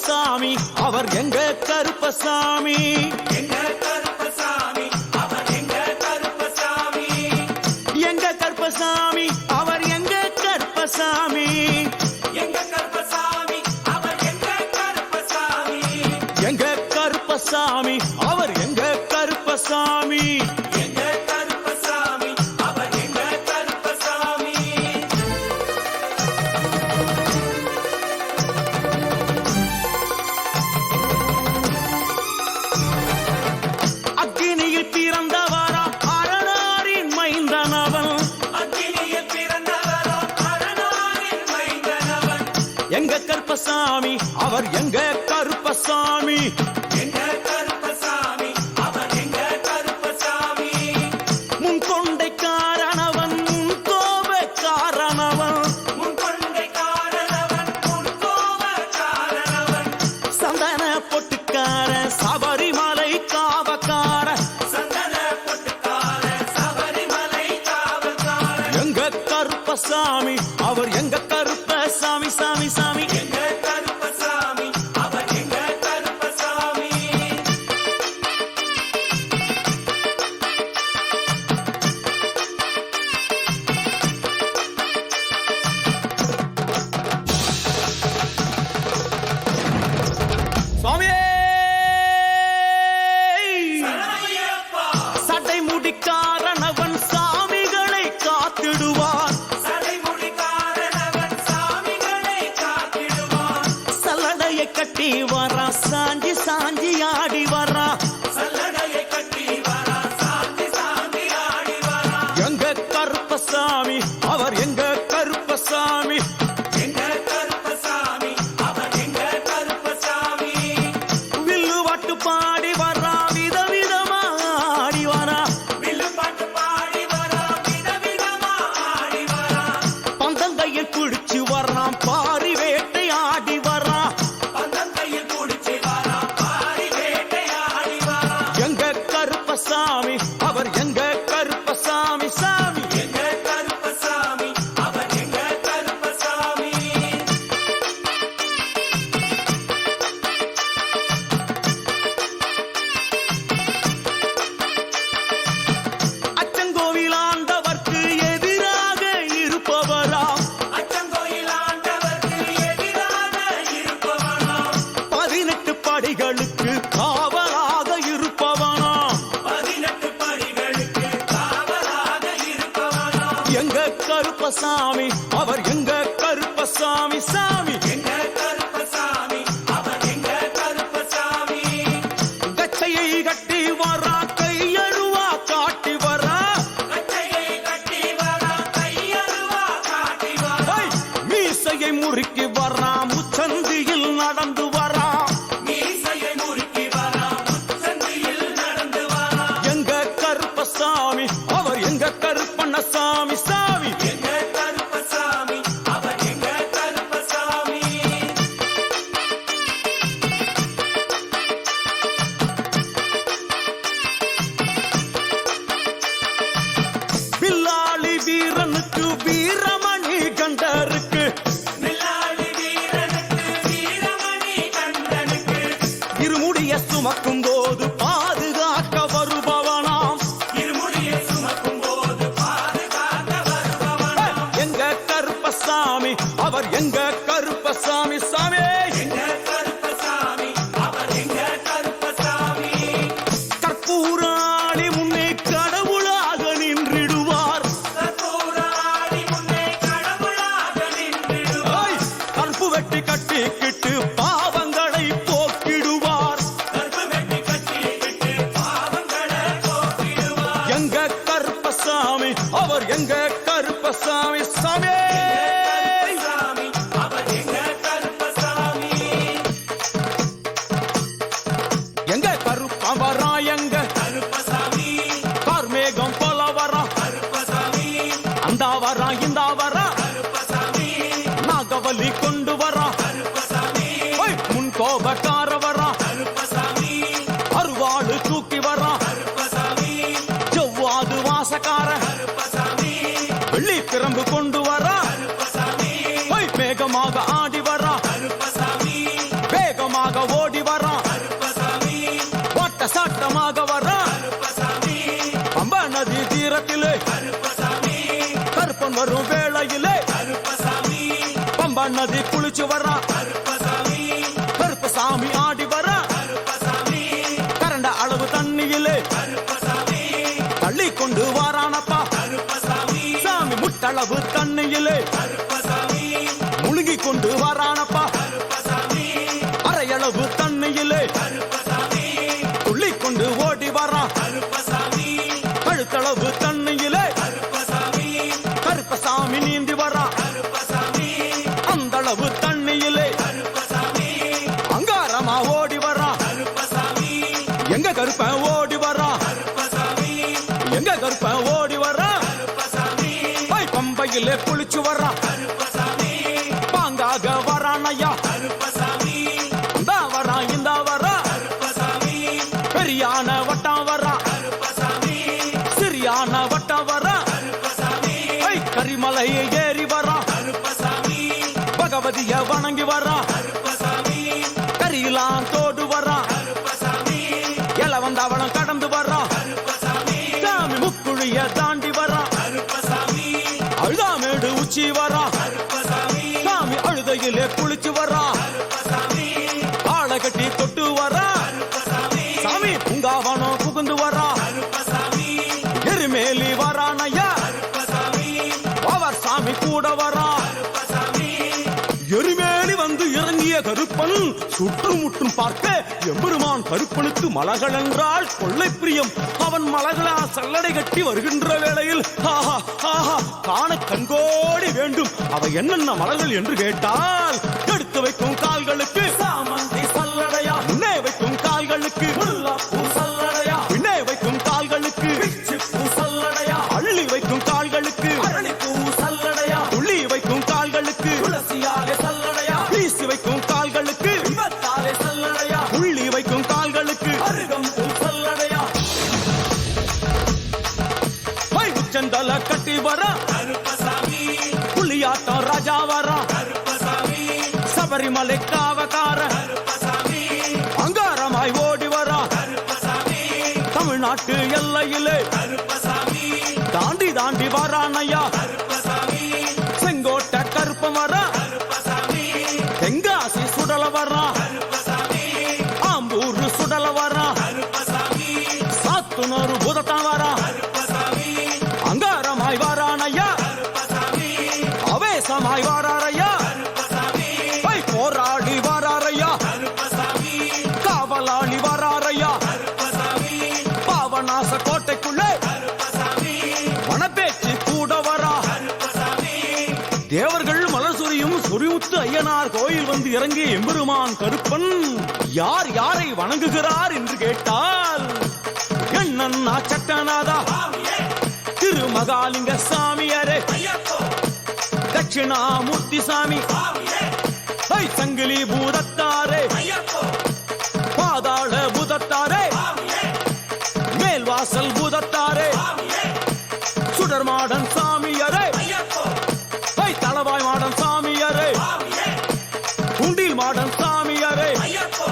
கருப்பசாமி அவர் எங்க கருப்பசாமி எங்க கருப்பசாமி அவர் எங்க கருப்பசாமி எங்க கருப்பசாமி அவர் எங்க கருப்பசாமி எங்க கருப்பசாமி அவர் எங்க கருப்பசாமி எங்க கருப்பசாமி அவர் எங்க கருப்பசாமி எங்க கருப்பசாமி அவர் எங்க கருப்பசாமி அக்கினியில் பிறந்தவரா அரணாரின் மைந்தனவன் அக்கினியில் பிறந்தவரோ அரணாரின் மைந்தனவன் எங்க கருப்பசாமி அவர் எங்க கருப்பசாமி எங்க கருப்பசாமி அவர் எங்க கருப்பசாமி முன்கொண்டைக்காரனவன் முன்கோபக்காரனவன் முன்கொண்டைக்காரனவன் முன்கோபக்காரனவன் சந்தன பொட்டுக்கார சபரிமலை காவக்கார சந்தன பொட்டுக்கார சபரிமலை காவல்கார எங்க கருப்பசாமி அவர் எங்க கருப்பசாமி சாமி சாமி எங்க கருப்பசாமி அவர் எங்க கருப்பசாமி சுவாமியே சரணமையப்பா சட்டை முடிக்காரனவன் சாமிகளை காத்திடுவான் சடைமுடிக்காரனவன் சாமிகளை காத்திடுவான் சல்லடையை கட்டி வரா சாஞ்சி சாஞ்சி ஆடி வரா சல்லடையை கட்டி வரா சாந்தி சாந்தி ஆடி வரா எங்க கருப்பசாமி அவர் எங்க கருப்பசாமி எங்க கருப்பசாமி அவர் எங்க கருப்பசாமி வில்லு வட்டு பாடி வரா விதவிதமா ஆடி வரா வில்லு பாட்டு பாடி வரா விதவிதமா ஆடி வரா பந்தங்கையில் குடிச்சு வர்றான் பாரி வேட்டை ஆடி வரா பந்தங்கையில் குடிச்சு வரா பாரி வேட்டையாடி வரா எங்க கருப்பசாமி அவர் எங்க கருப்பசாமி சாமி எங்க கருப்பசாமி அவர் எங்க கருப்பசாமி அச்சங்கோவில் ஆண்டவர்க்கு எதிராக இருப்பவராம் அச்சங்கோயில் ஆண்டவர்க்கு எதிராக இருப்பவனாம் 18 படிகளுக்கு காவலாக இருப்பவனாம் 18 படிகளுக்கு காவலாக இருப்பவனாம் எங்க கருப்பசாமி அவர் எங்க கருப்பசாமி சாமி எங்க கருப்பசாமி அவர் எங்க கருப்பசாமி கச்சையை கட்டி வரா கையழுவா காட்டி வரா கட்டையை கட்டி வரா கையருவா காட்டி வரா ஐ, மீசையை முறுக்கி வரா முச்சந்தியில் நடந்து வரா மீசையை முறுக்கி வரா முச்சந்தியில் நடந்து வரா எங்க கருப்பசாமி அவர் எங்க கருப்பண்ணசாமி சாமி எங்க கருப்பசாமி அவர் எங்க கருப்பசாமி பில்லாளி வீரனுக்கு வீரமணி கண்டருக்கு மில்லாளி வீரனுக்கு வீரமணி கண்டனுக்கு இருமுடிய சுமக்கும் போது பாதுகாக்க வருபவனாம் இருமுடிய சுமக்கும் போது பாதுகாக்க வருபவனாம் எங்க கருப்பசாமி அவர் எங்க கருப்பசாமி சாமி எங்க கருப்பசாமி அவர் எங்க கருப்பசாமி கற்பூராளி முன்னே கடவுளாக நின்றிடுவார் கற்பூராடி முன்னே கடவுளாக நின்றிடுவார் ஐ, கற்பு வெட்டி கட்டிக்கிட்டு பாவங்களை போக்கிடுவார் கற்பு வெட்டி கட்டிக்கிட்டு பாவங்களை போக்கிடுவார் எங்க கருப்பசாமி அவர் எங்க கருப்பசாமி சாமி கருப்பசாமி அவர் எங்க கருப்பசாமி எங்க கருப்பவரா எங்க கருப்பசாமி கார்மேகம் போல வரா கருப்பசாமி அந்த வரா இந்த வரா கருப்பசாமி நாகவலி கொண்டு வரா கருப்பசாமி ஐ, முன் கோபக்கார வரா கருப்பசாமி அருவாடு தூக்கி வரா கருப்பசாமி செவ்வாது வாசக்கார கருப்பசாமி வெள்ளி பிரம்பு கொண்டு வரா கருப்பசாமி மேகமாக ஆடி வரா கருப்பசாமி வேகமாக குளிச்சு வர்றான் கருப்பசாமி கருப்பசாமி ஆடி வர்றான் கருப்பசாமி கரண்ட அளவு தண்ணியிலே கருப்பசாமி தள்ளி கொண்டு வாரானப்பா கருப்பசாமி சாமி முட்டளவு தண்ணியிலே கருப்பசாமி முழுகி கொண்டு வாரானப்பா கருப்பசாமி அரையளவு தண்ணியிலே கருப்பசாமி துள்ளி கொண்டு ஓடி வர்றான் கருப்பசாமி கழுத்தளவு தண்ணியிலே கருப்பசாமி கருப்பசாமி நீந்தி வர்றான் கருப்பசாமி அந்த அளவு தண்ணியிலே கருப்பசாமி அங்காரமா ஓடி வர்றான் கருப்பசாமி எங்க கருப்பன் ஓடி வர்றான் கருப்பசாமி எங்க கருப்பன் ஓடி வர்றான் கருப்பசாமி பம்பையிலே குளிச்சு வர்றான் கருப்பசாமி பாங்காக வரான் ஐயா கருப்பசாமி இந்த வரான் இந்த வரான் கருப்பசாமி பெரியான வட்டம் வர்றான் கருப்பசாமி சிறியான வட்டம் வர்றான் கருப்பசாமி கரிமலையை ஏறி வர்றான் கருப்பசாமி பகவதிய வணங்கி வர்றான் கருப்பசாமி கரியெல்லாம் தோடு வர்றான் கருப்பசாமி இளவந்தவனம் கடந்து வர்றான் கருப்பசாமி சாமி முக்குழிய தாண்டி வர்றான் கருப்பசாமி அழுதாமேடு உச்சி வர்றான் கருப்பசாமி சாமி அழுதையிலே குளிச்சு வர்றான் கருப்பசாமி ஆளை கட்டி தொட்டு வர்றான் கருப்பசாமி சாமி பூங்காவனம் புகுந்து வர்றான் கருப்பசாமி எருமேலி வர்றான் ஐயா கருப்பசாமி அவர் சாமி கூட வர்றான் கருப்பசாமி எருமேலி வந்து இறங்கிய கருப்பன் சுற்றுமுற்றும் பார்க்க எம்பெருமான் கருப்பனுக்கு மலகள் என்றால் கொள்ளை பிரியம். அவன் மலகளா சல்லடை கட்டி வருகின்ற வேளையில் ஆஹா ஆஹா காண கண்கோடி வேண்டும். அவை என்னென்ன மலர்கள் என்று கேட்டால் எடுத்து வைக்கும் கால்களுக்கு சாமந்தி சல்லடையா முன்னே வைக்கும் கால்களுக்கு முல்லப்பூ சல்லடையா பின்னே வைக்கும் கால்களுக்கு பிச்சிப்பூ சல்லடையா அள்ளி வைக்கும் கால்களுக்கு அரளிப்பூ சல்லடையா துள்ளி வைக்கும் கால்களுக்கு துளசியாலே சல்லடையா வீசி வைக்கும் கால்களுக்கு விபத்தாலே சல்லடையா உள்ளி வைக்கும் கால்களுக்கு அருகம்பூ சல்லடையா உச்சந்தல கட்டி வரா கருப்பசாமி புலியாட்டம் ராஜா வரா கருப்பசாமி சபரிமலை காவக்கார கருப்பசாமி அங்காரமாய் ஓடி வரா கருப்பசாமி தமிழ்நாட்டு எல்லையிலே கருப்பசாமி தாண்டி தாண்டி வரானையா கருப்பசாமி செங்கோட்டை கருப்பம் வரா கருப்பசாமி தெங்காசி சுடல வரா கருப்பசாமி ஆம்பூர் சுடல வரா கருப்பசாமி சாத்துனூர் புதத்தான் வரா கருப்பசாமி அங்காரமாய் வரானையா கருப்பசாமி அவேசமாய் வராரையா கருப்பசாமி போராடி வராரையா கருப்பசாமி காவலாளி வராரையா கருப்பசாமி பாவநாச கோட்டைக்குள்ளே கருப்பசாமி வனப்பேச்சு கூட வரா கருப்பசாமி தேவர்கள் மலர் சொரியும் சொரிமுத்து ஐயனார் கோயில் வந்து இறங்கிய எம்பெருமான் கருப்பன் யார் யாரை வணங்குகிறார் என்று கேட்டால் எண்ணன்னா சட்டநாதா சாமியே திருமகாலிங்க சாமியாரே ஐயப்போ தட்சிணாமூர்த்தி சாமி சாமியே சங்கிலி பூதத்தாரே ஐயப்போ பாதாள பூதத்தாரே சாமியே மேல்வாசல் பூதத்தாரே சாமியே சுடர்மாடன் சாமியாரே ஐயப்போ தளவாய் மாடன் சாமியாரே சாமியே குண்டில் மாடன் சாமியாரே ஐயப்போ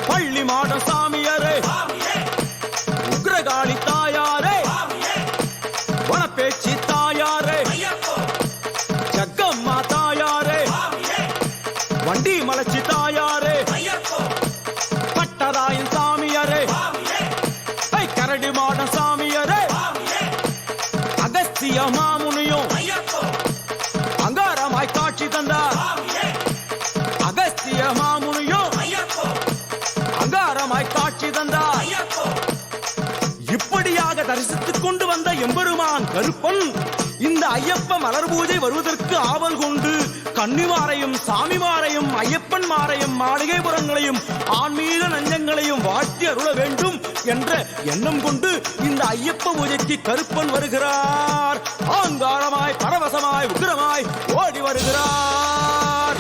பள்ளி மாடன் சாமியாரே சாமியே உக்ரகாளி தாயாரே சாமியே வனப்பேச்சி தாயாரே ஐயப்போ ஜக்கம்மா தாயாரே சாமியே வண்டி மலச்சி தாயாரே ஐயப்போ பட்டராயன் சாமியாரே சாமியே கரடி மாடன் சாமியாரே சாமியே அகஸ்திய மாமுனியும் ஐயப்போ அங்காரமாய் காட்சி தந்தார் சாமியே அகஸ்திய மாமுனியும் ஐயப்போ அங்காரமாய் காட்சி தந்தார் ஐயப்போ இப்படியாக தரிசித்துக் கொண்டு வந்த எம்பெருமான் கருப்பன் இந்த ஐயப்ப மலர் பூஜை வருவதற்கு ஆவல் கொண்டு கன்னிமாரையும் சாமிமாரையும் ஐயப்பன் மாரையும் மாளிகைபுரங்களையும் ஆன்மீக நஞ்சங்களையும் வாழ்த்தி அருள வேண்டும் என்ற எண்ணம் கொண்டு இந்த ஐயப்ப பூஜைக்கு கருப்பன் வருகிறார். ஆங்காரமாய் பரவசமாய் உக்கிரமாய் ஓடி வருகிறார்.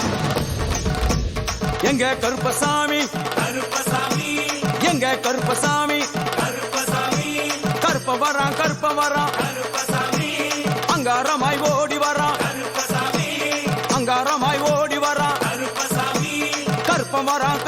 எங்க கருப்பசாமி கருப்பசாமி எங்க கருப்பசாமி கருப்பசாமி கருப்ப வரான் கருப்ப வரான் கருப்பசாமி அங்காரமாய் ஓடி வரான் கருப்பசாமி அங்காரமாய் ஓடி வரான் கருப்பசாமி கருப்ப வரான்